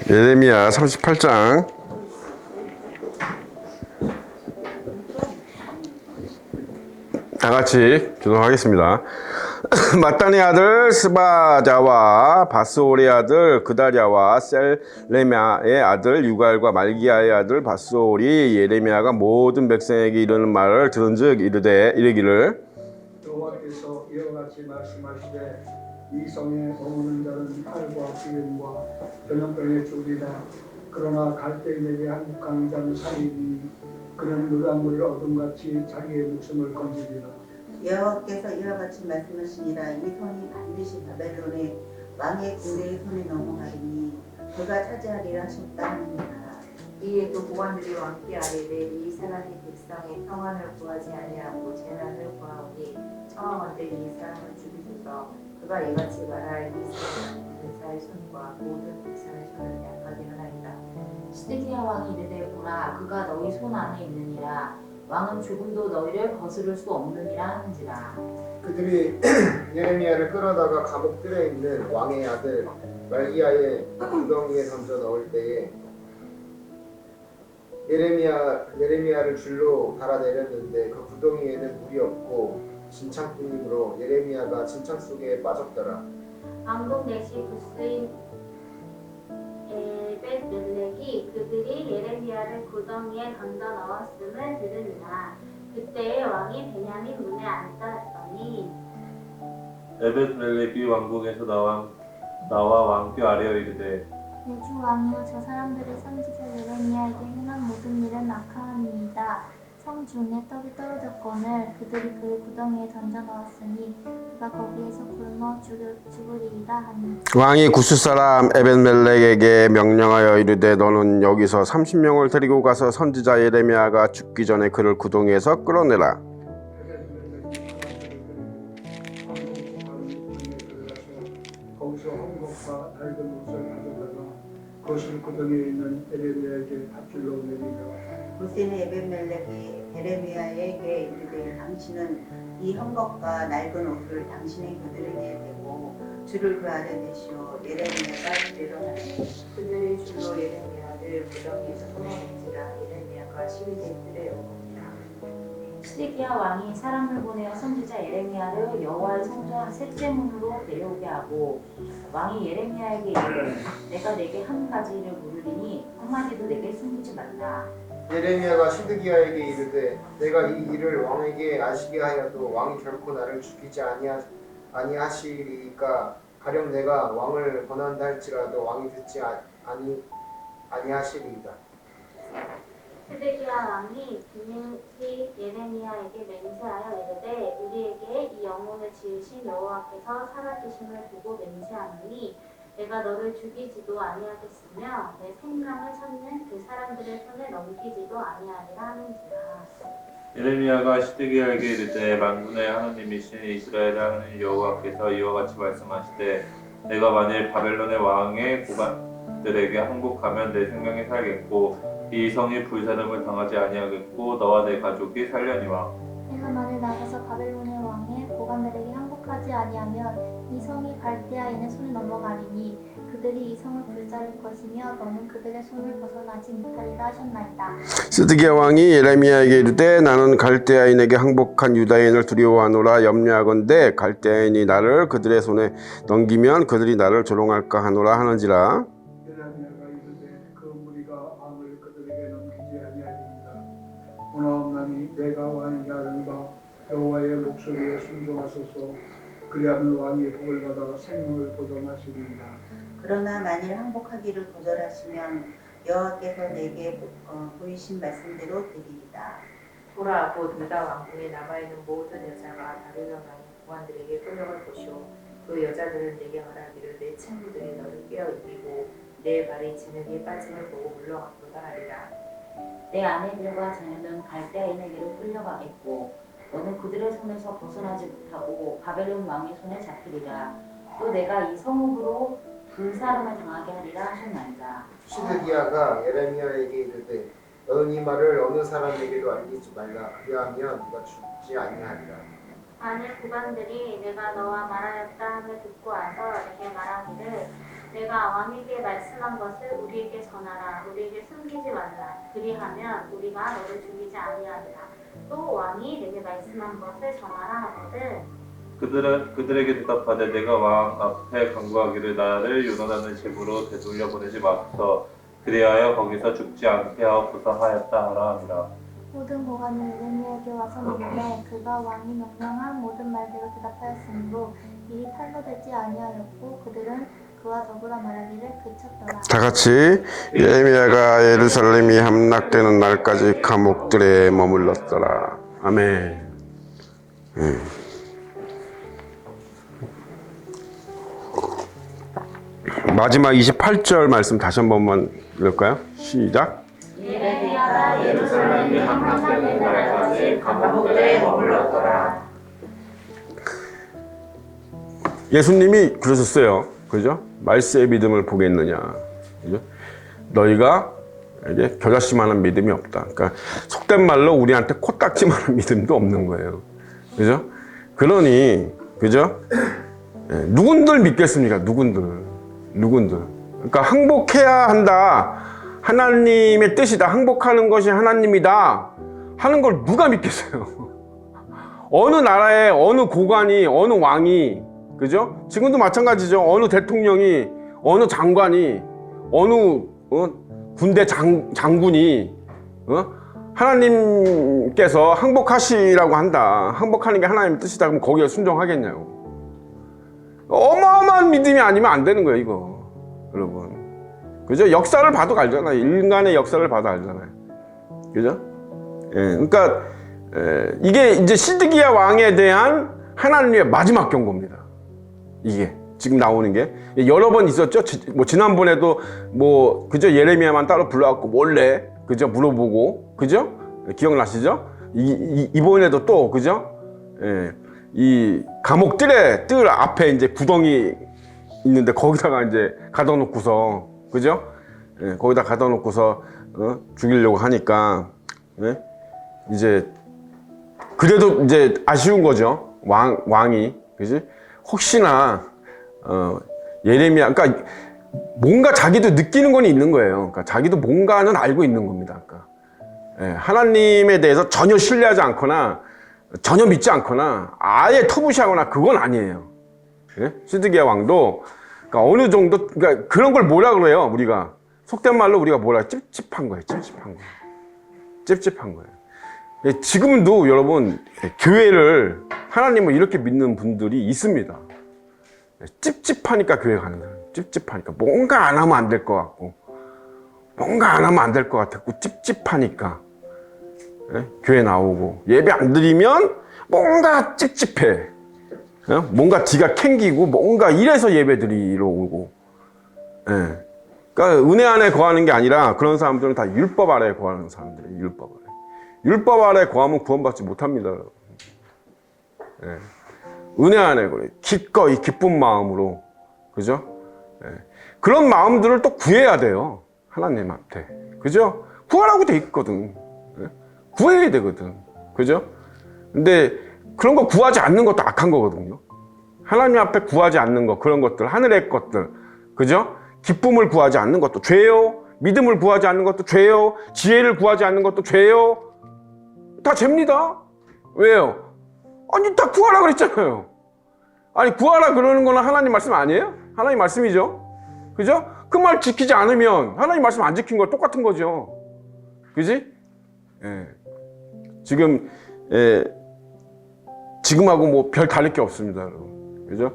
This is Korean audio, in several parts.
예레미야 38장 다같이 교독하겠습니다. 마따니 아들 스바자와 바스올의 아들 그다랴와 셀레미아의 아들 유갈과 말기야의 아들 바스올이 예레미야가 모든 백성에게 이르는 말을 들은즉 이르기를 여호와께서 이와 같이 말씀하시되 이 성에 머무는 자는 칼과 기름과 전염병에 죽으리라. 그러나 갈대인에게 한국한 자는 살리니 그는 노란물을 어둠같이 자기의 목숨을 건지리라. 여호와께서 이와 같이 말씀하시니라. 이 성이 반드시 바벨론의 왕의 군대의 손에 넘어가리니 그가 차지하리라 하셨다 하느니라. 이에 또 보관들이 왕께 아뢰되 이 사람이 백성의 평안을 구하지 아니하고 재난을 구하오니 청하건대 이 사람을 죽이소서. 그가 이같이 말하여 이 사람은 군사의 손과 모든 백성의 손을 약하게 하나이다. 시드기야 왕이 이르되 보라 그가 너희 손 안에 있느니라. 왕은 죽음도 너희를 거스를 수 없느니라 하는지라. 그들이 예레미야를 끌어다가 감옥들에 있는 왕의 아들 말기야의 구덩이에 던져 넣을 때에 예레미야를 줄로 달아내렸는데 그 구덩이에는 물이 없고 진창뿐이므로 예레미야가 진창 속에 빠졌더라. 왕국 내시 부스인 에벳멜렉이 그들이 예레미야를 구덩이에 던져 넣었음을 들으니라. 그때에 왕이 베냐민 문에 앉았더니 에벳멜렉이 왕궁에서 나와 왕께 아뢰어 이르되 내 주 왕이여 저 사람들의 선지자 예레미야에게 행한 모든 일은 악하니이다. 성 중에 떡이 떨어졌거늘 그들이 그를 구덩이에 던져 넣었으니 그가 거기에서 굶어 죽으리이다 하니 왕이 구스 사람 에벳멜렉에게 명령하여 이르되 너는 여기서 30명을 데리고 가서 선지자 예레미야가 죽기 전에 그를 구덩이에서 끌어내라. 거기서 홍곡과 낡은 옷을 가져다가 그것을 구덩이에 있는 예레미야에게 밧줄로 내리며 구스인의 에벳멜렉이 예레미야에게 이르되 당신은 이 헝겊과 낡은 옷을 당신의 그들에게 대고 줄을 그 아래 대시오. 예레미야가 그대로 하니 그들의 줄로 예레미야를 구덩이에서 끊어낸지라. 예레미야가 12대 뜰에 오니라. 시드기야 왕이 사람을 보내어 선지자 예레미야를 여호와의 성전 셋째 문으로 내려오게 하고 왕이 예레미야에게 이르되 내가 내게 한 가지를 물으리니 한마디도 내게 숨기지 말라. 예레미야가 시드기야에게 이르되 내가 이 일을 왕에게 아시게 하여도 왕이 결코 나를 죽이지 아니하시리까 가령 내가 왕을 권한다 할지라도 왕이 듣지 아니하시리이다. 시드기야 왕이 비밀히 예레미야에게 맹세하여 이르되 우리에게 이 영혼을 지으신 여호와께서 살아계심을 두고 맹세하노니 내가 너를 죽이지도 아니하겠으며 내 생명을 찾는 그 사람들의 손에 넘기지도 아니하리라 하는지라. 예레미야가 시드기야에게 이르되 만군의 하나님이신 이스라엘의 하나님 여호와께서 이와 같이 말씀하시되 내가 만일 바벨론의 왕의 고관들에게 항복하면 내 생명이 살겠고 이 성이 불사름을 당하지 아니하겠고 너와 내 가족이 살려니와. 내가 만일 나가서 바벨론의 왕의 고관들에게 항복하지 아니하면 이 성이 갈대아인의 손에 넘어가리니 그들이 이 성을 불사를 것이며 너는 그들의 손을 벗어나지 못하리라 하셨나이다. 시드기야 왕이 예레미야에게 이르되 나는 갈대아인에게 항복한 유다인을 두려워하노라. 염려하건대 갈대아인이 나를 그들의 손에 넘기면 그들이 나를 조롱할까 하노라 하는지라. 예레미야가 이르되 그 무리가 왕을 그들에게 넘기지 아니하리이다. 원하옵나니 내가 왕에게 아뢰노라. 여호와의 목소리에 순종하소서. 그리하면 왕이 복을 받아 생명을 보존하시리이다. 그러나 만일 항복하기를 거절하시면 여호와께서 내게 보이신 말씀대로 되리이다. 보라 곧 유다 왕궁에 남아있는 모든 여자가 바벨론 왕의 고관들에게 끌려갈 것이오. 그 여자들은 내게 말하기를 내 친구들이 너를 깨어 이기고 내 발이 진흙에 빠짐을 보고 물러갔도다 하리라. 내 아내들과 자녀는 갈대아인에게로 끌려가겠고 너는 그들의 손에서 벗어나지 못하고 바벨론 왕의 손에 잡히리라. 또 내가 이 성읍으로 불사름을 당하게 하리라 하셨나이다. 시드기야가 예레미야에게 이르되 너는 이 말을 어느 사람에게도 알리지 말라. 그리하면 네가 죽지 아니하리라. 만일 국왕들이 내가 너와 말하였다 함을 듣고 와서 내게 말하기를 내가 왕에게 말씀한 것을 우리에게 전하라. 우리에게 숨기지 말라. 그리하면 우리가 너를 죽이지 아니하리라. 또 왕이 내게 말씀한 것을 전하라 하거든. 그들에게 대답하되 내가 왕 앞에 간구하기를 나를 요나단의 집으로 되돌려 보내지 마소서. 그리하여 거기서 죽지 않게 하옵소서 하였다 하라 하니라. 모든 고관이 예레미야에게 와서 묻되 그가 왕이 명령한 모든 말대로 대답하였으므로 일이 탈로 되지 아니하였고 그들은 그와 더불어 말하기를 그쳤더라. 다 같이 예레미야가 예루살렘이 함락되는 날까지 감옥들에 머물렀더라. 아멘. 마지막 28절 말씀 다시 한 번만 읽을까요? 시작. 예레미야가 예루살렘이 함락되는 날까지 감옥들에 머물렀더라. 예수님이 그러셨어요. 그죠? 말세의 믿음을 보겠느냐. 그죠? 너희가 이게 겨자씨만한 믿음이 없다. 그러니까 속된 말로 우리한테 코딱지만한 믿음도 없는 거예요. 그죠? 그러니 그죠? 누군들 믿겠습니까? 누군들. 그러니까 항복해야 한다. 하나님의 뜻이다. 항복하는 것이 하나님이다. 하는 걸 누가 믿겠어요? 어느 나라의 어느 고관이, 어느 왕이, 그죠? 지금도 마찬가지죠. 어느 대통령이, 어느 장관이, 어느 군대 장군이 하나님께서 항복하시라고 한다. 항복하는 게 하나님의 뜻이다. 그럼 거기에 순종하겠냐고. 어마어마한 믿음이 아니면 안 되는 거예요, 이거. 여러분. 그죠? 역사를 봐도 알잖아요. 인간의 역사를 봐도 알잖아요. 그죠? 그러니까 이게 이제 시드기야 왕에 대한 하나님의 마지막 경고입니다. 이게 지금 나오는 게 여러 번 있었죠. 뭐 지난번에도 뭐 그죠? 예레미야만 따로 불러갖고 몰래 그죠? 물어보고 그죠? 기억나시죠? 이번에도 또 그죠? 이 감옥 뜰 앞에 이제 구덩이 있는데 거기다가 이제 가둬놓고서 그죠? 거기다 가둬놓고서 죽이려고 하니까 이제 그래도 이제 아쉬운 거죠. 왕이 그지? 혹시나 예레미야 그러니까 뭔가 자기도 느끼는 건 있는 거예요. 그러니까 자기도 뭔가는 알고 있는 겁니다. 그러니까 하나님에 대해서 전혀 신뢰하지 않거나 전혀 믿지 않거나 아예 터부시하거나 그건 아니에요. 시드기야 왕도 그러니까 어느 정도 그러니까 그런 걸 뭐라 그래요? 우리가 속된 말로 우리가 뭐라 찝찝한 거예요. 찝찝한 거예요. 지금도 여러분 교회를 하나님을 이렇게 믿는 분들이 있습니다. 찝찝하니까 교회 가는 거예요. 찝찝하니까 뭔가 안 하면 안 될 것 같고 뭔가 안 하면 안 될 것 같았고 찝찝하니까 교회 나오고 예배 안 드리면 뭔가 찝찝해. 뭔가 지가 캥기고 뭔가 이래서 예배 드리러 오고. 그러니까 은혜 안에 거하는 게 아니라 그런 사람들은 다 율법 아래에 거하는 사람들이에요. 율법 아래에 거하면 구원받지 못합니다. 은혜 안에 그래. 기꺼이 기쁜 마음으로 그죠? 그런 마음들을 또 구해야 돼요. 하나님한테. 그죠? 구하라고 돼 있거든. 구해야 되거든. 그죠? 근데 그런 거 구하지 않는 것도 악한 거거든요. 하나님 앞에 구하지 않는 거, 그런 것들, 하늘의 것들. 그죠? 기쁨을 구하지 않는 것도 죄요. 믿음을 구하지 않는 것도 죄요. 지혜를 구하지 않는 것도 죄요. 다 죄입니다. 왜요? 아니, 다 구하라 그랬잖아요. 아니, 구하라 그러는 거는 하나님 말씀 아니에요? 하나님 말씀이죠. 그죠? 그 말 지키지 않으면 하나님 말씀 안 지킨 거 똑같은 거죠. 그지? 지금하고 뭐 별 다를 게 없습니다, 여러분. 그죠?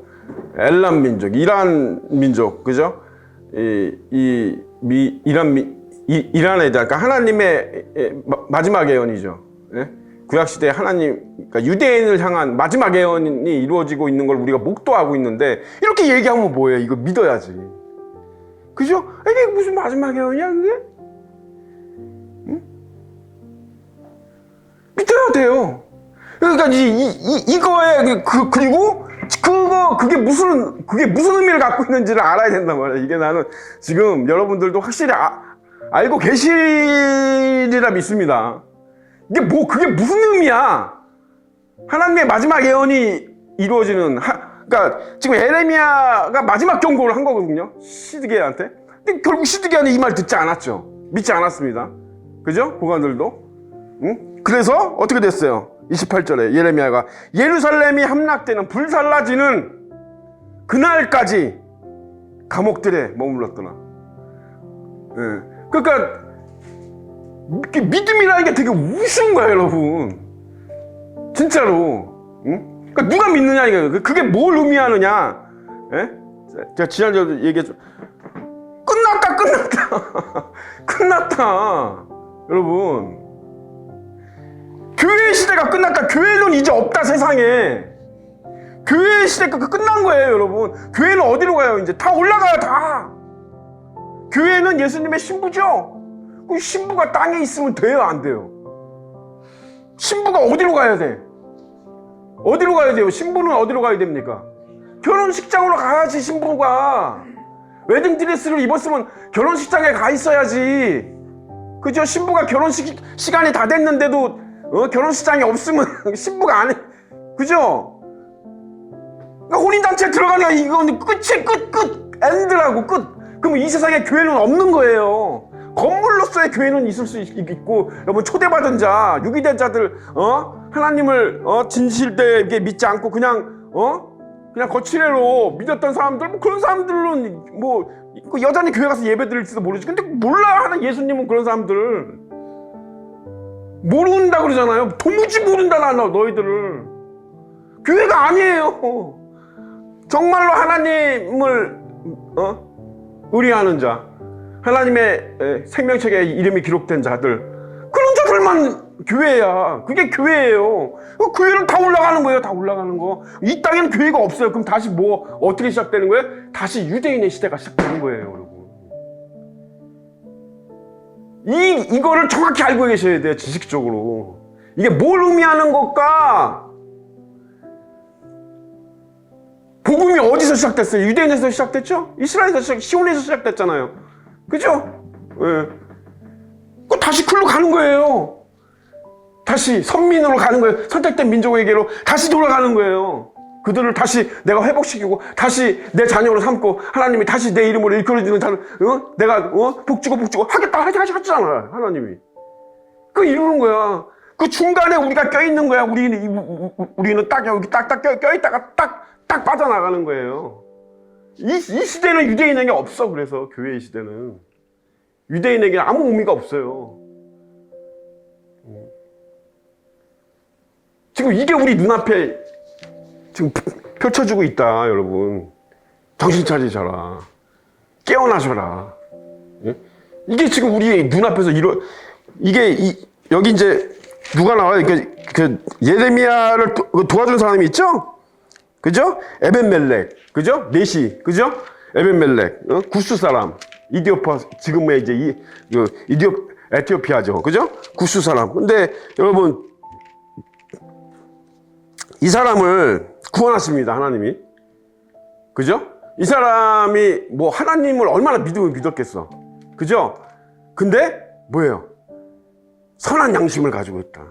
엘람 민족, 이란 민족, 그죠? 이란에 대한, 그러니까 하나님의 마지막 예언이죠. 구약시대에 하나님, 그러니까 유대인을 향한 마지막 예언이 이루어지고 있는 걸 우리가 목도하고 있는데, 이렇게 얘기하면 뭐예요? 이거 믿어야지. 그죠? 이게 무슨 마지막 예언이야, 그게? 응? 믿어야 돼요. 그러니까 이거에 그리고 그게 무슨 의미를 갖고 있는지를 알아야 된단 말이야. 이게 나는 지금 여러분들도 확실히 알고 계시리라 믿습니다. 그게 무슨 의미야? 하나님의 마지막 예언이 이루어지는 그러니까 지금 예레미야가 마지막 경고를 한 거거든요. 시드기야한테. 근데 결국 시드기야는 이 말 듣지 않았죠. 믿지 않았습니다. 그죠? 고관들도. 응? 그래서 어떻게 됐어요? 28절에 예레미야가 예루살렘이 함락되는 불살라지는 그날까지 감옥들에 머물렀더라. 예. 그러니까 믿음이라는 게 되게 우스운 거예요, 여러분. 진짜로. 응? 그러니까 누가 믿느냐 이거예요. 그게 뭘 의미하느냐? 예? 제가 지난주에 얘기했죠. 끝났다. 끝났다. 여러분. 교회의 시대가 끝났다. 교회는 이제 없다, 세상에. 교회의 시대가 끝난 거예요, 여러분. 교회는 어디로 가요, 이제? 다 올라가요, 다. 교회는 예수님의 신부죠? 그 신부가 땅에 있으면 돼요, 안 돼요? 신부가 어디로 가야 돼? 어디로 가야 돼요? 신부는 어디로 가야 됩니까? 결혼식장으로 가야지, 신부가. 웨딩드레스를 입었으면 결혼식장에 가 있어야지. 그죠? 신부가 결혼식 시간이 다 됐는데도 결혼식장이 없으면 신부가 안 해. 그죠? 그러니까 혼인단체에 들어가니까 이건 끝이 끝 엔드라고 끝. 그럼 이 세상에 교회는 없는 거예요. 건물로서의 교회는 있을 수 있고, 여러분 초대받은 자, 유기된 자들, 하나님을 진실되게 믿지 않고 그냥 거칠애로 믿었던 사람들, 뭐 그런 사람들은 뭐 여전히 교회 가서 예배 드릴지도 모르지. 근데 몰라 하는 예수님은 그런 사람들 모른다 그러잖아요. 도무지 모른다 나 너희들을. 교회가 아니에요. 정말로 하나님을 의리하는 자, 하나님의 생명책에 이름이 기록된 자들, 그런 자들만 교회야. 그게 교회예요. 그 교회는 다 올라가는 거예요. 다 올라가는 거. 이 땅에는 교회가 없어요. 그럼 다시 뭐 어떻게 시작되는 거예요? 다시 유대인의 시대가 시작되는 거예요, 여러분. 이거를 정확히 알고 계셔야 돼요, 지식적으로. 이게 뭘 의미하는 것과, 복음이 어디서 시작됐어요? 유대인에서 시작됐죠? 이스라엘에서 시온에서 시작됐잖아요. 그죠? 예. 그 다시 글로 가는 거예요. 다시 선민으로 가는 거예요. 선택된 민족에게로 다시 돌아가는 거예요. 그들을 다시 내가 회복시키고 다시 내 자녀로 삼고 하나님이 다시 내 이름으로 일컬어주는 자를 내가 복주고 하겠다 하셨잖아요. 하나님이. 그 이루는 거야. 그 중간에 우리가 껴있는 거야. 우리는 딱 여기 딱 껴있다가 딱 빠져나가는 거예요. 이 시대는 유대인에게 없어. 그래서 교회의 시대는 유대인에게 아무 의미가 없어요. 지금 이게 우리 눈앞에 지금 펼쳐지고 있다, 여러분. 정신 차리셔라. 깨어나셔라. 예? 이게 지금 우리 눈앞에서 여기 이제 누가 나와요? 그 예레미야를 도와준 사람이 있죠? 그죠? 에벤멜렉. 그죠? 네시. 그죠? 에벤멜렉. 구스 사람. 이디오파, 지금의 이제 에티오피아죠. 그죠? 구스 사람. 근데 여러분, 이 사람을 구원하십니다, 하나님이. 그죠? 이 사람이 뭐 하나님을 얼마나 믿었겠어. 그죠? 근데 뭐예요? 선한 양심을 가지고 있다.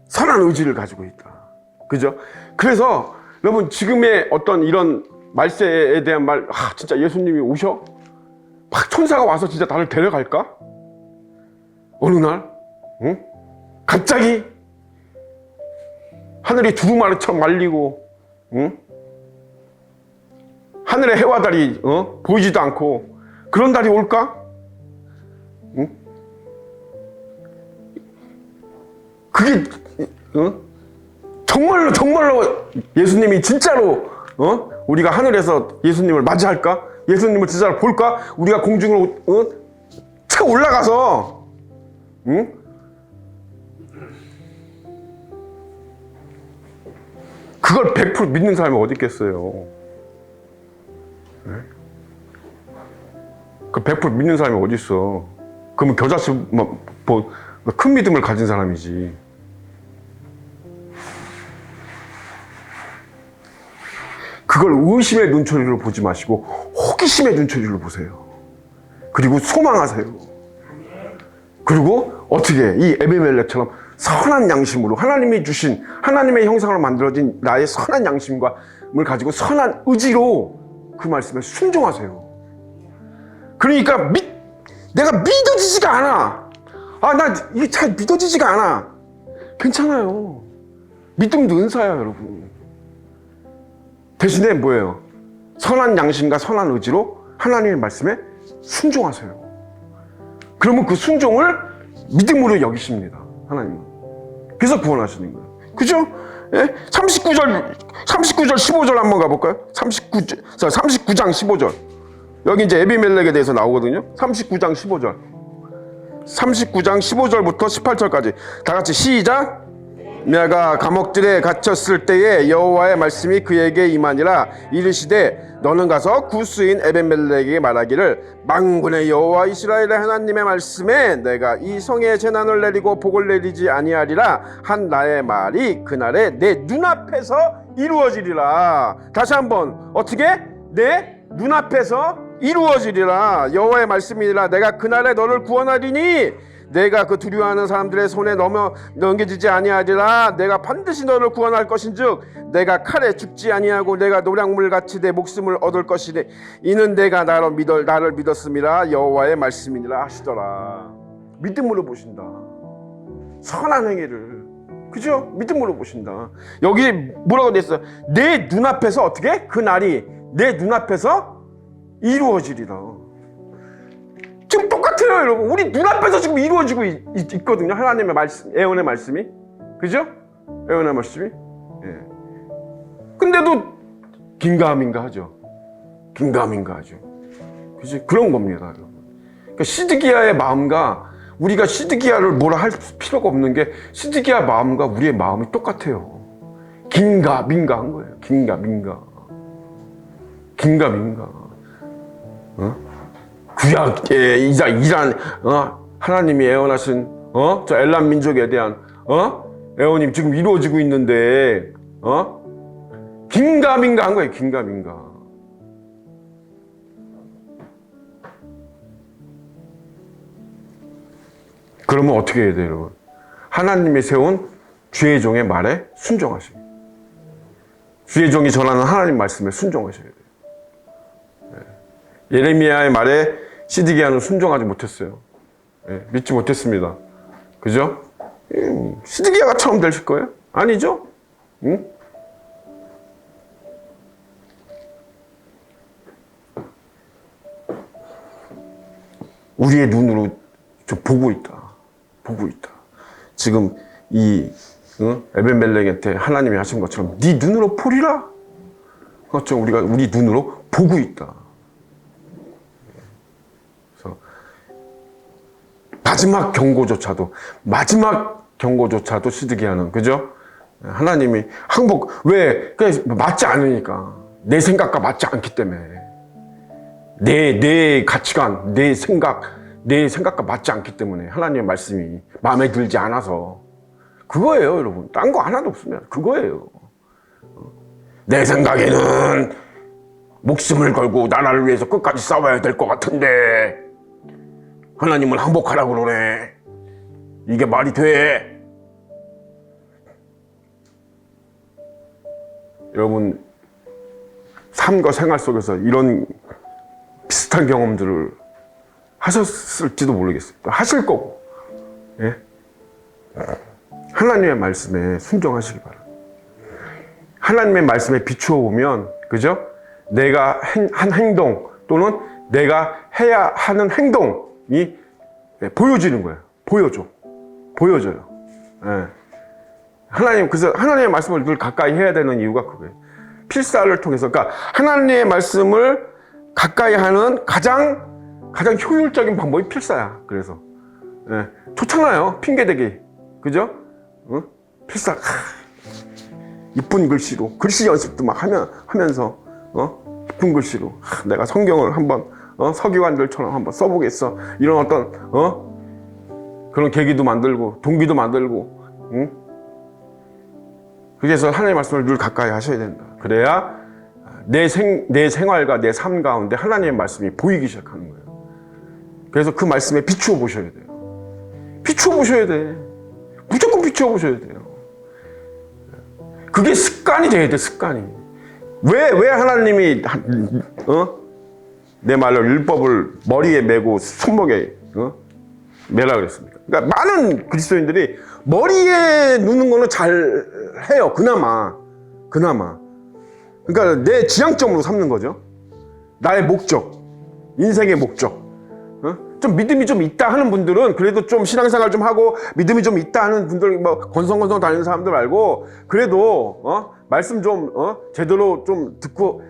선한 의지를 가지고 있다. 그죠? 그래서 여러분, 지금의 어떤 이런 말세에 대한 말, 진짜 예수님이 오셔? 막 천사가 와서 진짜 나를 데려갈까? 어느 날? 응? 갑자기 하늘이 두루마리처럼 말리고, 응? 하늘의 해와 달이 보이지도 않고 그런 달이 올까? 응? 그게 정말로 예수님이 진짜로 우리가 하늘에서 예수님을 맞이할까? 예수님을 진짜로 볼까? 우리가 공중으로 쳐 올라가서, 응? 그걸 100% 믿는 사람이 어디 있겠어요? 네? 그 100% 믿는 사람이 어디 있어? 그러면 겨자씨 큰 믿음을 가진 사람이지. 그걸 의심의 눈초리로 보지 마시고 호기심의 눈초리로 보세요. 그리고 소망하세요. 그리고 어떻게 이 에베멜렉처럼 선한 양심으로 하나님이 주신 하나님의 형상으로 만들어진 나의 선한 양심과 가지고 선한 의지로 그 말씀에 순종하세요. 그러니까 내가 믿어지지가 않아. 나 이게 잘 믿어지지가 않아. 괜찮아요. 믿음도 은사예요, 여러분. 대신에 뭐예요? 선한 양심과 선한 의지로 하나님의 말씀에 순종하세요. 그러면 그 순종을 믿음으로 여기십니다, 하나님은. 그래서 구원하시는 거예요. 그죠? 예? 39절 15절 한번 가볼까요? 39장 15절. 여기 이제 에비멜렉에 대해서 나오거든요. 39장 15절. 39장 15절부터 18절까지. 다 같이 시작. 내가 감옥들에 갇혔을 때에 여호와의 말씀이 그에게 임하니라. 이르시되 너는 가서 구스인 에벤멜렉에게 말하기를 만군의 여호와 이스라엘의 하나님의 말씀에 내가 이 성에 재난을 내리고 복을 내리지 아니하리라 한 나의 말이 그날에 내 눈앞에서 이루어지리라. 다시 한번 어떻게? 내 눈앞에서 이루어지리라. 여호와의 말씀이니라. 내가 그날에 너를 구원하리니 내가 그 두려워하는 사람들의 손에 넘겨지지 아니하리라. 내가 반드시 너를 구원할 것인즉 내가 칼에 죽지 아니하고 내가 노량물같이 내 목숨을 얻을 것이니 이는 내가 나를 믿었음이라. 여호와의 말씀이니라 하시더라. 믿음으로 보신다. 선한 행위를. 그죠? 믿음으로 보신다. 여기 뭐라고 됐어? 내 눈앞에서 어떻게? 그 날이 내 눈앞에서 이루어지리라. 지금 똑같아요, 여러분. 우리 눈앞에서 지금 이루어지고 있거든요. 하나님의 말씀, 애원의 말씀이. 그죠? 애원의 말씀이. 예. 근데도 긴가민가 하죠. 긴가민가 하죠. 그죠? 그런 겁니다, 여러분. 그러니까 시드기야의 마음과 우리가 시드기야를 뭐라 할 필요가 없는 게 시드기야 마음과 우리의 마음이 똑같아요. 긴가민가 한 거예요. 긴가민가. 긴가민가. 구약의 이란 하나님이 애원하신 저 엘람 민족에 대한 애원이 지금 이루어지고 있는데 긴가민가 한 거예요. 긴가민가. 그러면 어떻게 해야 돼요, 여러분? 하나님이 세운 주의 종의 말에 순종하셔야 돼요. 주의 종이 전하는 하나님 말씀에 순종하셔야 돼요. 예레미야의 말에 시드기야는 순종하지 못했어요. 예, 믿지 못했습니다. 그죠? 시드기야가처럼 되실 거예요? 아니죠? 응? 우리의 눈으로 좀 보고 있다. 보고 있다. 지금 이 에벤멜렉한테 하나님이 하신 것처럼 네 눈으로 보리라. 그렇죠? 우리가 우리 눈으로 보고 있다. 그래서 마지막 경고조차도 시드기야는 그죠? 하나님이 항복 왜? 그냥 맞지 않으니까 내 생각과 맞지 않기 때문에 내 가치관, 내 생각과 맞지 않기 때문에 하나님의 말씀이 마음에 들지 않아서 그거예요, 여러분. 딴 거 하나도 없습니다. 그거예요. 내 생각에는 목숨을 걸고 나라를 위해서 끝까지 싸워야 될 것 같은데 하나님은 항복하라고 그러네. 이게 말이 돼? 여러분, 삶과 생활 속에서 이런 비슷한 경험들을 하셨을지도 모르겠어요. 하실 거고. 예? 하나님의 말씀에 순종하시기 바랍니다. 하나님의 말씀에 비추어 보면, 그죠? 내가 한 행동 또는 내가 해야 하는 행동이 보여지는 거예요. 보여져요. 예. 그래서 하나님의 말씀을 늘 가까이 해야 되는 이유가 그거예요. 필사를 통해서, 그러니까 하나님의 말씀을 가까이 하는 가장 효율적인 방법이 필사야. 그래서 예. 좋잖아요. 핑계대기, 그죠? 필사. 이쁜 글씨로 글씨 연습도 막 하면서 이쁜 글씨로 내가 성경을 한번 서기관들처럼 한번 써보겠어. 이런 어떤 그런 계기도 만들고 동기도 만들고, 응? 그래서 하나님의 말씀을 늘 가까이 하셔야 된다. 그래야 내 생활과 내 삶 가운데 하나님의 말씀이 보이기 시작하는 거예요. 그래서 그 말씀에 비추어 보셔야 돼요. 비추어 보셔야 돼. 무조건 비추어 보셔야 돼요. 그게 습관이 돼야 돼, 습관이. 왜 하나님이 내 말로 율법을 머리에 메고 손목에 매라 그랬습니까? 그러니까 많은 그리스도인들이 머리에 누는 거는 잘 해요. 그나마. 그러니까 내 지향점으로 삼는 거죠. 나의 목적, 인생의 목적. 좀 믿음이 좀 있다 하는 분들은 그래도 좀 신앙생활 좀 하고 믿음이 좀 있다 하는 분들, 뭐 건성건성 다니는 사람들 말고 그래도 말씀 좀 제대로 좀 듣고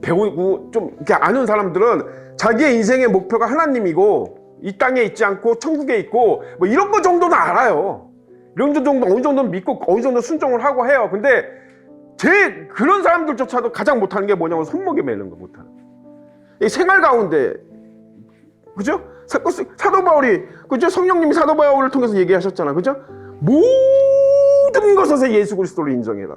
배우고 좀 이렇게 아는 사람들은 자기의 인생의 목표가 하나님이고 이 땅에 있지 않고 천국에 있고 뭐 이런 거 정도는 알아요. 이런 거 정도 어느 정도는 믿고 어느 정도 순종을 하고 해요. 근데 그런 사람들조차도 가장 못하는 게 뭐냐면 손목에 매는 거 못하는. 이 생활 가운데 그죠? 사도 바울이 그죠? 성령님이 사도 바울을 통해서 얘기하셨잖아. 그죠? 모든 것에서 예수 그리스도를 인정해라.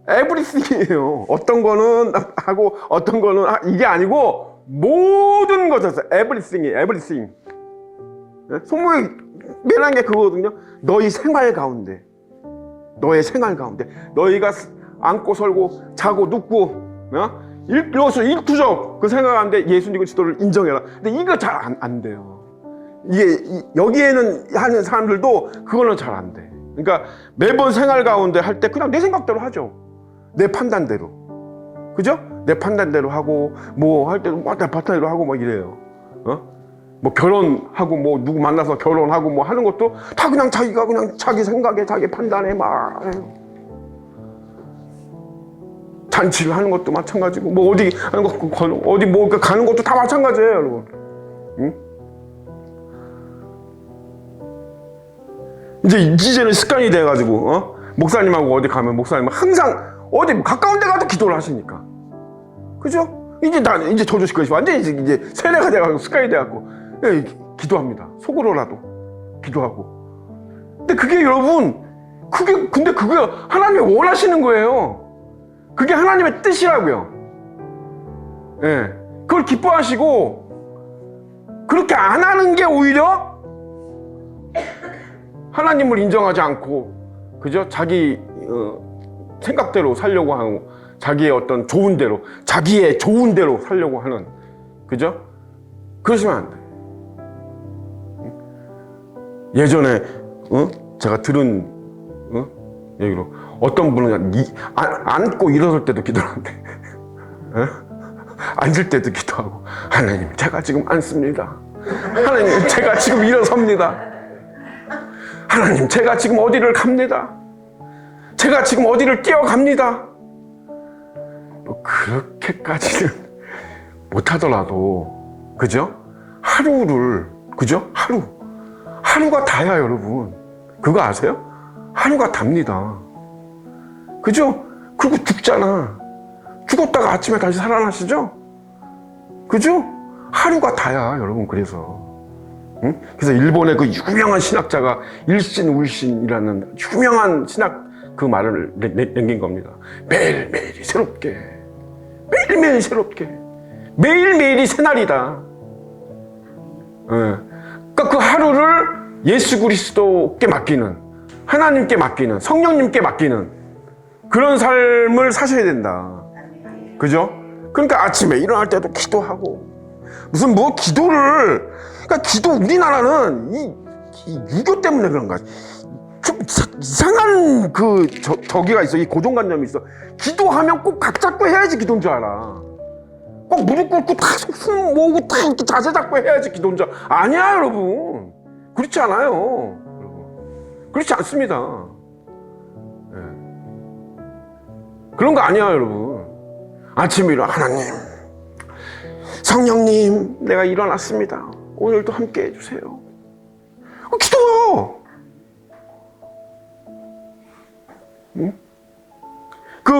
에브리띵이에요. 어떤 거는 하고 어떤 거는 이게 아니고 모든 것에서 에브리띵. 손목에 매는 게 그거거든요. 너의 생활 가운데 너희가 앉고 설고 자고 눕고 일투족 그 생각 가운데 예수 그리스도를 인정해라. 근데 이거 잘 안 돼요. 이게 여기에는 하는 사람들도 그거는 잘 안 돼. 그러니까 매번 생활 가운데 할 때 그냥 내 생각대로 하죠. 내 판단대로. 그죠? 내 판단대로 하고 뭐 할 때도 내 판단대로 하고 뭐 이래요. 뭐 결혼하고 뭐 누구 만나서 결혼하고 뭐 하는 것도 다 그냥 자기가 그냥 자기 생각에 자기 판단에 막 해요. 잔치를 하는 것도 마찬가지고 뭐 어디 하는 거 어디 뭐 가는 것도 다 마찬가지예요, 여러분. 응? 이제는 습관이 돼가지고 목사님하고 어디 가면 목사님은 항상 어디 가까운 데 가도 기도를 하시니까, 그죠? 이제 저주식 것이 완전히 이제 세뇌가 돼가지고 습관이 돼갖고 기도합니다. 속으로라도 기도하고. 근데 그게 여러분, 근데 그게 하나님이 원하시는 거예요. 그게 하나님의 뜻이라고요. 예. 그걸 기뻐하시고, 그렇게 안 하는 게 오히려 하나님을 인정하지 않고, 그죠? 자기 생각대로 살려고 하고, 자기의 어떤 좋은 대로, 자기의 좋은 대로 살려고 하는, 그죠? 그러시면 안 돼. 예전에 제가 들은 얘기로 어떤 분은 앉고 일어설 때도 기도를 한대. 앉을 때도 기도하고, 하나님 제가 지금 앉습니다. 하나님 제가 지금 일어섭니다. 하나님 제가 지금 어디를 갑니다. 제가 지금 어디를 뛰어갑니다. 뭐 그렇게까지는 못하더라도, 그죠? 하루를, 그죠? 하루가 다야, 여러분. 그거 아세요? 하루가 답니다. 그죠? 그리고 죽잖아. 죽었다가 아침에 다시 살아나시죠? 그죠? 하루가 다야, 여러분. 그래서 그래서 일본의 그 유명한 신학자가 일신울신이라는 유명한 신학 그 말을 남긴 겁니다. 매일매일이 새롭게, 매일매일이 새롭게, 매일매일이 새날이다. 그러니까 그 하루를 예수 그리스도께 맡기는, 하나님께 맡기는, 성령님께 맡기는 그런 삶을 사셔야 된다. 그죠? 그러니까 아침에 일어날 때도 기도하고, 무슨 뭐 기도를, 그러니까 기도, 우리나라는 이 유교 때문에 그런가 좀 이상한 저기가 있어. 이 고정관념이 있어. 기도하면 꼭 각 잡고 해야지 기도인 줄 알아. 꼭 무릎 꿇고 다 숨 모으고 다 이렇게 자세 잡고 해야지 기도인 줄 알아. 아니야, 여러분. 그렇지 않아요. 그렇지 않습니다. 네. 그런 거 아니야, 여러분. 아침에 일어나, 하나님, 성령님, 내가 일어났습니다. 오늘도 함께 해주세요. 기도해요. 응? 그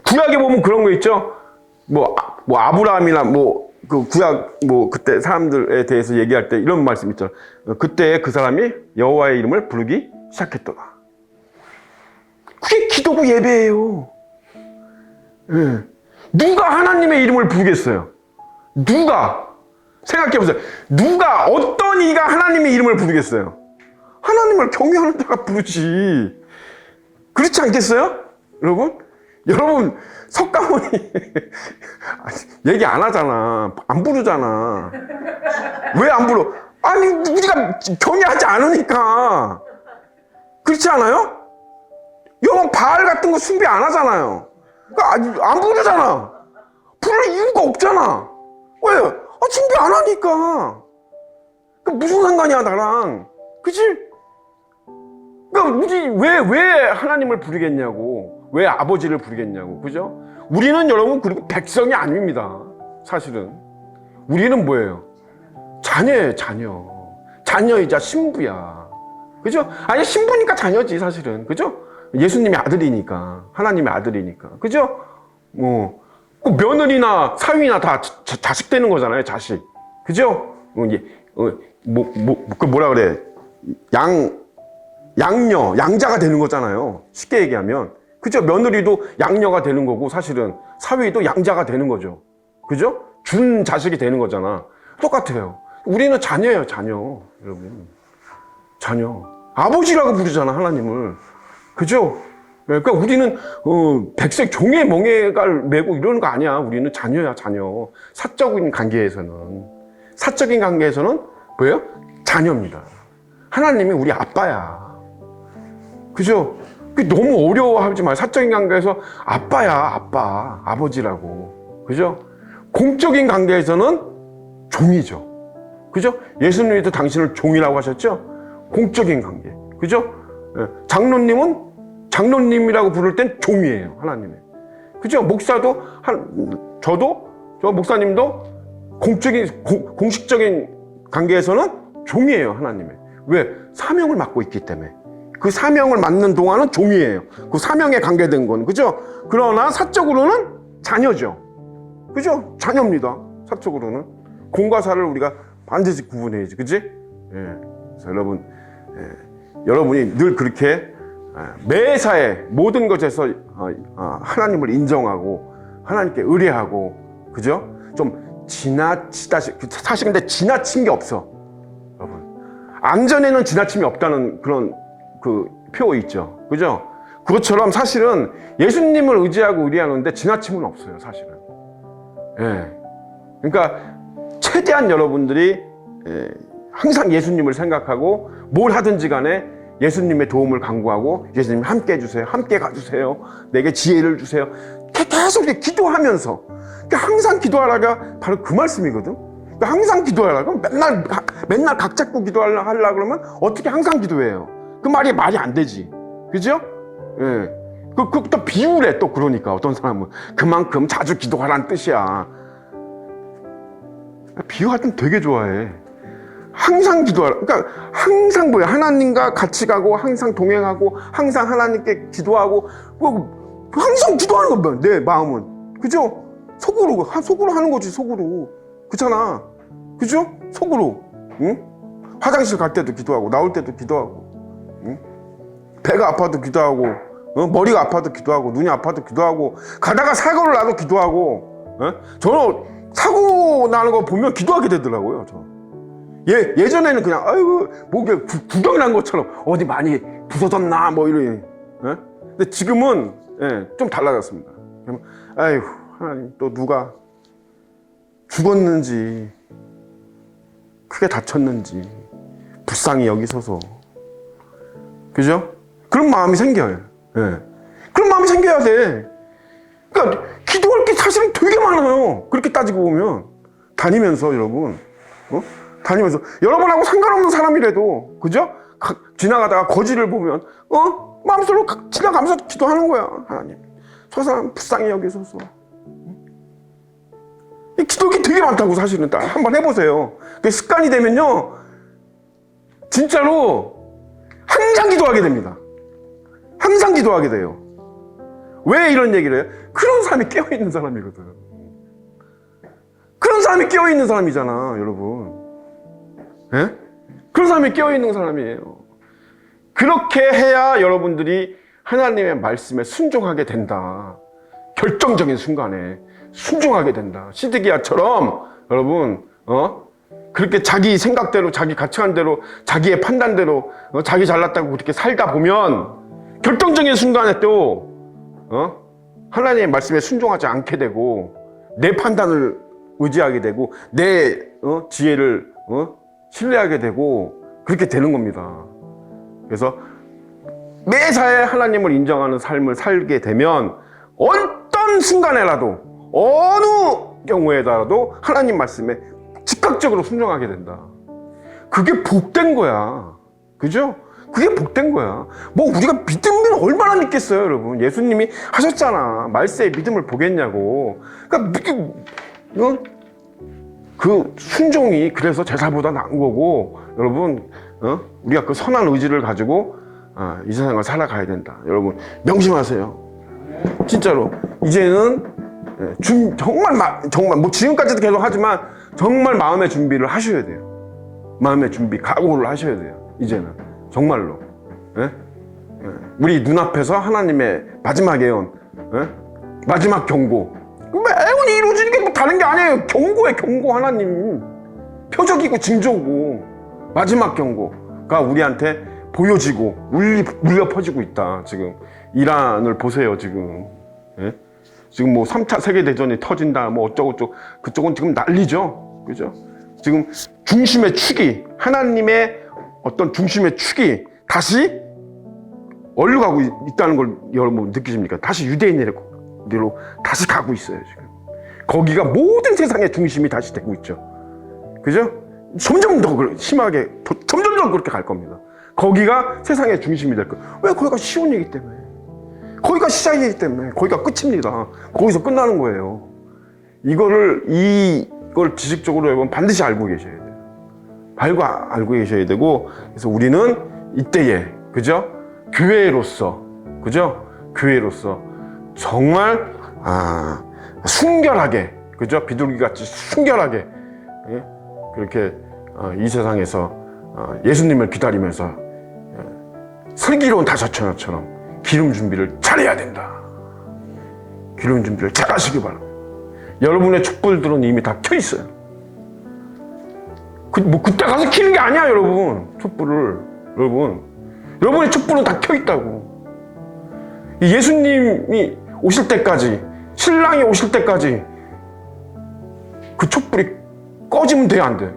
구약에 보면 그런 거 있죠. 뭐 아브라함이나 그 구약 그때 사람들에 대해서 얘기할 때 이런 말씀 있죠. 그때 그 사람이 여호와의 이름을 부르기 시작했더라. 그게 기도고 예배예요. 네. 누가 하나님의 이름을 부르겠어요? 누가? 생각해보세요. 누가, 어떤 이가 하나님의 이름을 부르겠어요? 하나님을 경외하는 자가 부르지. 그렇지 않겠어요? 여러분? 여러분, 석가모니 얘기 안 하잖아. 안 부르잖아. 왜 안 부르? 아니, 우리가 경외하지 않으니까. 그렇지 않아요? 여러분, 바알 같은 거 숭배 안 하잖아요. 그러니까 안 부르잖아. 부를 이유가 없잖아. 왜? 숭배 안 하니까. 무슨 상관이야, 나랑. 그치? 그러니까 우리 왜 하나님을 부르겠냐고. 왜 아버지를 부르겠냐고. 그죠? 우리는 여러분, 그리고 백성이 아닙니다. 사실은. 우리는 뭐예요? 자녀예요, 자녀. 자녀이자 신부야. 그죠? 아니, 신부니까 자녀지, 사실은. 그죠? 예수님의 아들이니까. 하나님의 아들이니까. 그죠? 그 며느리나 사위나 다 자식 되는 거잖아요, 자식. 그죠? 그 뭐라 그래. 양자가 되는 거잖아요. 쉽게 얘기하면. 그죠? 며느리도 양녀가 되는 거고, 사실은. 사위도 양자가 되는 거죠. 그죠? 준 자식이 되는 거잖아. 똑같아요. 우리는 자녀예요, 자녀. 여러분. 자녀. 아버지라고 부르잖아, 하나님을. 그죠? 그러니까 우리는 백색 종의 멍에갈 메고 이러는 거 아니야. 우리는 자녀야, 자녀. 사적인 관계에서는. 사적인 관계에서는 뭐예요? 자녀입니다. 하나님이 우리 아빠야. 그죠? 너무 어려워하지 마요. 사적인 관계에서 아빠야, 아빠. 아버지라고. 그죠? 공적인 관계에서는 종이죠. 그죠? 예수님도 당신을 종이라고 하셨죠? 공적인 관계. 그죠? 장로님은 장로님이라고 부를 땐 종이에요, 하나님의. 그죠? 목사도, 저 목사님도 공식적인 관계에서는 종이에요, 하나님의. 왜? 사명을 맡고 있기 때문에. 그 사명을 맡는 동안은 종이에요. 그 사명에 관계된 건. 그죠? 그러나 사적으로는 자녀죠. 그죠? 자녀입니다. 사적으로는. 공과 사를 우리가 반드시 구분해야지. 그지? 예. 그래서 여러분, 여러분이 늘 그렇게 매사에 모든 것에서 하나님을 인정하고 하나님께 의뢰하고, 그죠? 좀 지나치다, 사실 근데 지나친 게 없어, 여러분. 안전에는 지나침이 없다는 그런 그 표 있죠, 그죠? 그것처럼 사실은 예수님을 의지하고 의뢰하는데 지나침은 없어요, 사실은. 예. 그러니까 최대한 여러분들이 항상 예수님을 생각하고 뭘 하든지 간에 예수님의 도움을 간구하고, 예수님 함께 해주세요, 함께 가주세요, 내게 지혜를 주세요. 계속 이렇게 기도하면서, 항상 기도하라가 바로 그 말씀이거든. 항상 기도하라고 맨날 각 잡고 기도하려고 그러면 어떻게 항상 기도해요? 그 말이 안 되지. 그죠? 예. 또 비유래, 또. 그러니까 어떤 사람은 그만큼 자주 기도하라는 뜻이야. 비유할 땐 되게 좋아해. 항상 기도하라. 그러니까 항상 뭐야? 하나님과 같이 가고, 항상 동행하고, 항상 하나님께 기도하고, 항상 기도하는 거야, 내 마음은. 그죠? 속으로 하는 거지, 속으로. 그렇잖아. 그죠? 속으로. 응? 화장실 갈 때도 기도하고, 나올 때도 기도하고, 응? 배가 아파도 기도하고, 머리가 아파도 기도하고, 눈이 아파도 기도하고, 가다가 사고를 나도 기도하고. 저는 사고 나는 거 보면 기도하게 되더라고요, 저. 예전에는 그냥, 아이고, 목에 구경 난 것처럼 어디 많이 부서졌나, 뭐 이러니. 근데 지금은, 좀 달라졌습니다. 아이고, 하나님, 또 누가 죽었는지, 크게 다쳤는지, 불쌍히 여기소서. 그죠? 그런 마음이 생겨요. 그런 마음이 생겨야 돼. 그러니까, 기도할 게 사실은 되게 많아요. 그렇게 따지고 보면. 다니면서, 여러분. 다니면서. 여러분하고 상관없는 사람이라도, 그죠? 지나가다가 거지를 보면, 마음속으로 지나가면서 기도하는 거야. 하나님, 저 사람 불쌍히 여기소서. 이 기도가 되게 많다고, 사실은. 딱 한번 해보세요. 그게 습관이 되면요, 진짜로 항상 기도하게 됩니다. 항상 기도하게 돼요. 왜 이런 얘기를 해요? 그런 사람이 깨어있는 사람이거든. 그런 사람이 깨어있는 사람이잖아, 여러분. 예? 그런 사람이 깨어있는 사람이에요. 그렇게 해야 여러분들이 하나님의 말씀에 순종하게 된다. 결정적인 순간에 순종하게 된다. 시드기야처럼 여러분, 그렇게 자기 생각대로, 자기 가치관대로, 자기의 판단대로, 자기 잘났다고 그렇게 살다 보면 결정적인 순간에 또 하나님의 말씀에 순종하지 않게 되고 내 판단을 의지하게 되고 내 지혜를 신뢰하게 되고 그렇게 되는 겁니다. 그래서 매사에 하나님을 인정하는 삶을 살게 되면 어떤 순간에라도 어느 경우에라도 하나님 말씀에 즉각적으로 순종하게 된다. 그게 복된 거야. 그죠? 그게 복된 거야. 뭐 우리가 믿음을 얼마나 믿겠어요, 여러분. 예수님이 하셨잖아. 말세에 믿음을 보겠냐고. 그러니까 그 순종이 그래서 제사보다 나은 거고, 여러분, 우리가 그 선한 의지를 가지고 이 세상을 살아가야 된다. 여러분 명심하세요. 진짜로 이제는 정말 뭐 지금까지도 계속 하지만 정말 마음의 준비를 하셔야 돼요. 마음의 준비, 각오를 하셔야 돼요. 이제는 정말로. 우리 눈앞에서 하나님의 마지막 예언, 마지막 경고. 애원이 이루어지는 게 뭐 다른 게 아니에요. 경고에 경고. 하나님 표적이고 징조고 마지막 경고가 우리한테 보여지고 울려 퍼지고 있다. 지금 이란을 보세요. 지금 지금 뭐 3차 세계대전이 터진다 뭐 어쩌고저쩌고 그쪽은 지금 난리죠. 그죠? 지금 중심의 축이 하나님의 어떤 중심의 축이 다시 얼려가고 있다는 걸 여러분 느끼십니까? 다시 유대인으로 다시 가고 있어요. 지금 거기가 모든 세상의 중심이 다시 되고 있죠. 그죠? 점점 더 심하게 점점 더 그렇게 갈 겁니다. 거기가 세상의 중심이 될 거예요. 왜? 거기가 시온이기 때문에. 거기가 시작이기 때문에. 거기가 끝입니다. 거기서 끝나는 거예요. 이걸 지식적으로 여러분 반드시 알고 계셔야 돼요. 알고 계셔야 되고, 그래서 우리는 이때에, 그죠? 교회로서, 그죠? 교회로서 정말 순결하게, 그죠? 비둘기같이 순결하게 그렇게 이 세상에서 예수님을 기다리면서 슬기로운 다섯처녀처럼 기름 준비를 잘해야 된다. 기름 준비를 잘 하시기 바랍니다. 여러분의 촛불들은 이미 다 켜 있어요. 그때 가서 켜는 게 아니야, 여러분. 촛불을. 여러분의 촛불은 다 켜 있다고. 예수님이 오실 때까지, 신랑이 오실 때까지 그 촛불이 꺼지면 돼, 안 돼?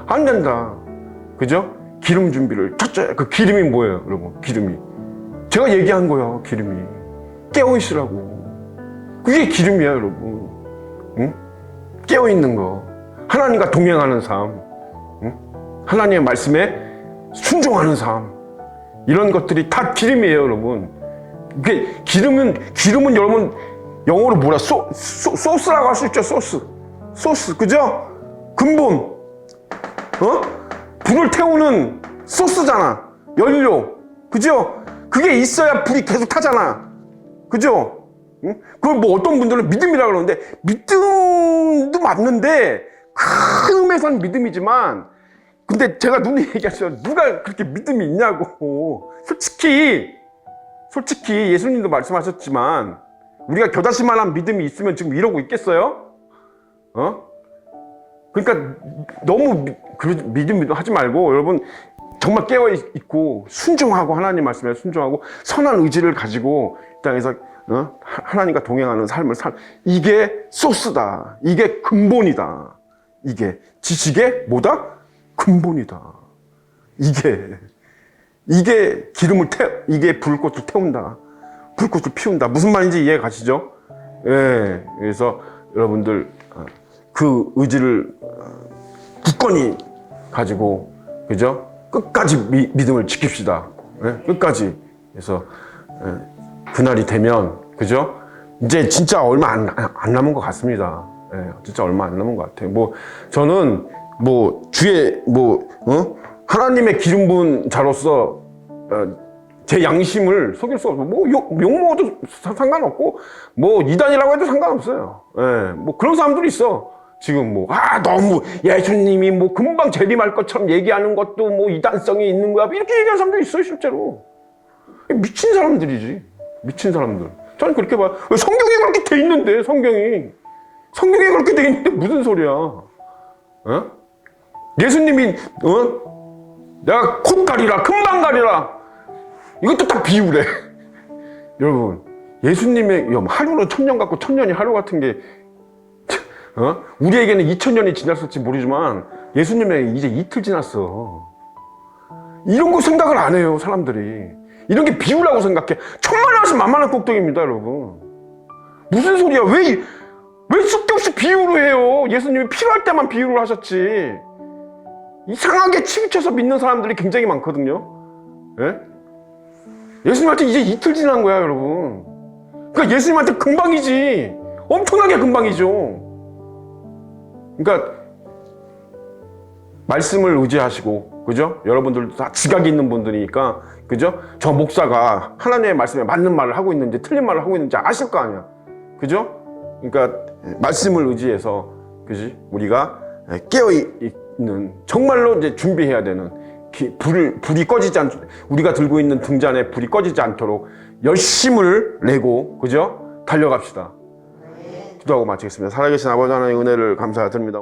안 된다. 그죠? 기름 준비를 첫째, 그 기름이 뭐예요, 여러분? 기름이. 제가 얘기한 거야, 기름이. 깨어있으라고. 그게 기름이야, 여러분. 응? 깨어있는 거. 하나님과 동행하는 삶. 응? 하나님의 말씀에 순종하는 삶. 이런 것들이 다 기름이에요, 여러분. 이게 기름은 여러분, 영어로 뭐라, 소스라고 할 수 있죠, 소스. 그죠? 근본. 불을 태우는 소스잖아. 연료. 그죠? 그게 있어야 불이 계속 타잖아. 그죠? 응? 그걸 뭐 어떤 분들은 믿음이라고 그러는데, 믿음도 맞는데, 큰 의미에서는 믿음이지만, 근데 제가 눈에 얘기하죠. 누가 그렇게 믿음이 있냐고. 솔직히 예수님도 말씀하셨지만, 우리가 겨자씨만한 믿음이 있으면 지금 이러고 있겠어요? 그러니까 너무 믿음 하지 말고 여러분 정말 깨어있고 순종하고 하나님 말씀에 순종하고 선한 의지를 가지고 이 땅에서 하나님과 동행하는 삶을 이게 소스다. 이게 근본이다. 이게 지식의 뭐다? 근본이다. 이게 기름을 이게 불꽃을 태운다. 불꽃을 피운다. 무슨 말인지 이해 가시죠? 예. 그래서 여러분들 그 의지를 굳건히 가지고, 그죠? 끝까지 믿음을 지킵시다. 예? 끝까지. 그래서 그날이 되면, 그죠? 이제 진짜 얼마 안 남은 것 같습니다. 예, 진짜 얼마 안 남은 것 같아요. 저는 주의 하나님의 기름 부은 자로서 제 양심을 속일 수 없고, 욕 먹어도 상관없고, 이단이라고 해도 상관없어요. 예, 그런 사람들이 있어. 지금 너무 예수님이 금방 재림할 것처럼 얘기하는 것도 이단성이 있는 거야. 이렇게 얘기하는 사람들이 있어요, 실제로. 미친 사람들이지. 미친 사람들. 저는 그렇게 봐요. 성경에 그렇게 돼 있는데, 성경에 그렇게 돼 있는데 무슨 소리야. 예수님이, 내가 곧 가리라, 금방 가리라. 이것도 다 비유래. 여러분, 예수님의 하루로 1000년 같고 1000년이 하루 같은 게 우리에게는 2000년이 지났을지 모르지만 예수님에게 이제 이틀 지났어. 이런 거 생각을 안 해요, 사람들이. 이런 게 비유라고 생각해. 천만하신 만만한 꼭대기입니다, 여러분. 무슨 소리야? 왜 쓸데없이 비유를 해요? 예수님이 필요할 때만 비유를 하셨지. 이상하게 치우쳐서 믿는 사람들이 굉장히 많거든요. 예? 예수님한테 이제 이틀 지난 거야, 여러분. 그러니까 예수님한테 금방이지. 엄청나게 금방이죠. 그러니까 말씀을 의지하시고, 그죠? 여러분들도 다 지각이 있는 분들이니까, 그죠? 저 목사가 하나님의 말씀에 맞는 말을 하고 있는지 틀린 말을 하고 있는지 아실 거 아니야. 그죠? 그러니까 말씀을 의지해서, 그지? 우리가 깨어 있는, 정말로 이제 준비해야 되는, 불이 꺼지지 우리가 들고 있는 등잔에 불이 꺼지지 않도록 열심을 내고, 그죠? 달려갑시다. 기도하고 마치겠습니다. 살아계신 아버지 하나님의 은혜를 감사드립니다.